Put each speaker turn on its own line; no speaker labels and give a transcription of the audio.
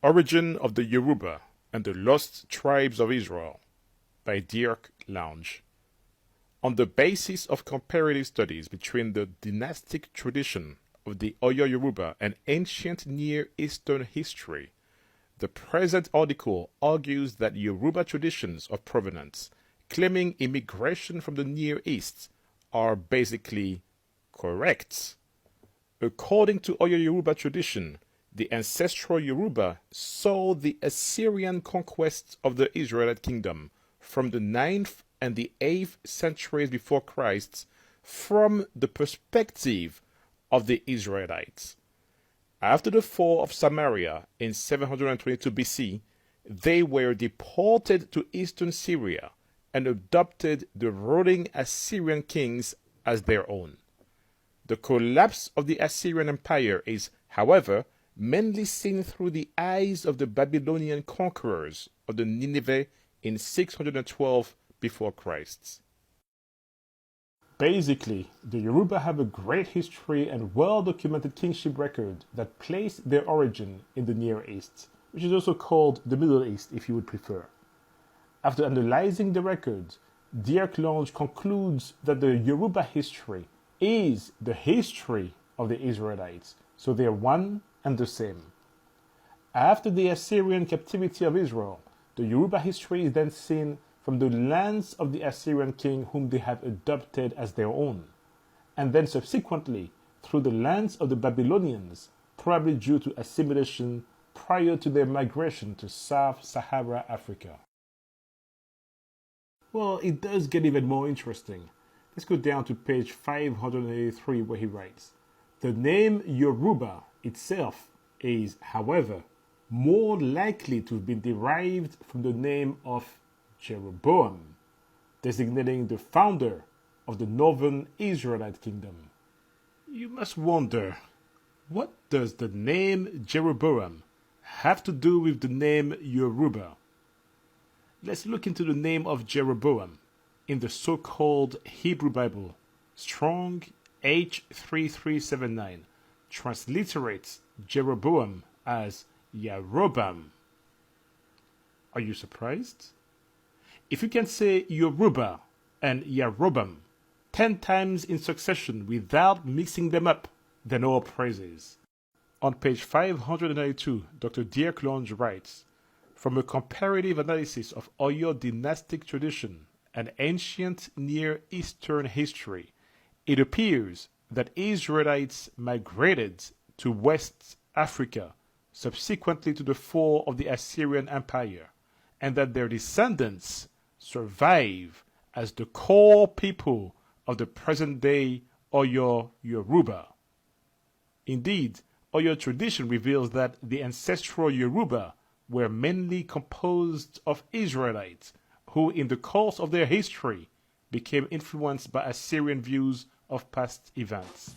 Origin of the Yoruba and the Lost Tribes of Israel by Dirk Lange. On the basis of comparative studies between the dynastic tradition of the Oyo Yoruba and ancient Near Eastern history, the present article argues that Yoruba traditions of provenance claiming immigration from the Near East are basically correct. According to Oyo Yoruba tradition, the ancestral Yoruba saw the Assyrian conquests of the Israelite kingdom from the 9th and the 8th centuries before Christ from the perspective of the Israelites. After the fall of Samaria in 722 BC, they were deported to eastern Syria and adopted the ruling Assyrian kings as their own. The collapse of the Assyrian Empire is, however, mainly seen through the eyes of the Babylonian conquerors of the Nineveh in 612 before Christ. Basically, the Yoruba have a great history and well-documented kingship record that place their origin in the Near East, which is also called the Middle East if you would prefer. After analyzing the record, Dirk Lange concludes that the Yoruba history is the history of the Israelites, so they are one and the same. After the Assyrian captivity of Israel, the Yoruba history is then seen from the lens of the Assyrian king whom they have adopted as their own, and then subsequently through the lens of the Babylonians, probably due to assimilation prior to their migration to Sub-Sahara Africa. Well, it does get even more interesting. Let's go down to page 583 where he writes, "The name Yoruba itself is, however, more likely to have been derived from the name of Jeroboam, designating the founder of the northern Israelite kingdom." You must wonder, what does the name Jeroboam have to do with the name Yoruba? Let's look into the name of Jeroboam in the so-called Hebrew Bible. Strong H3379 transliterates Jeroboam as Yarobam. Are you surprised? If you can say Yoruba and Yarobam 10 times in succession without mixing them up, then all praises. On page 592, Dr. Dirk Lange writes, "From a comparative analysis of Oyo dynastic tradition and ancient Near Eastern history, it appears that Israelites migrated to West Africa subsequently to the fall of the Assyrian Empire, and that their descendants survive as the core people of the present-day Oyo Yoruba. Indeed, Oyo tradition reveals that the ancestral Yoruba were mainly composed of Israelites who, in the course of their history, became influenced by Assyrian views of past events."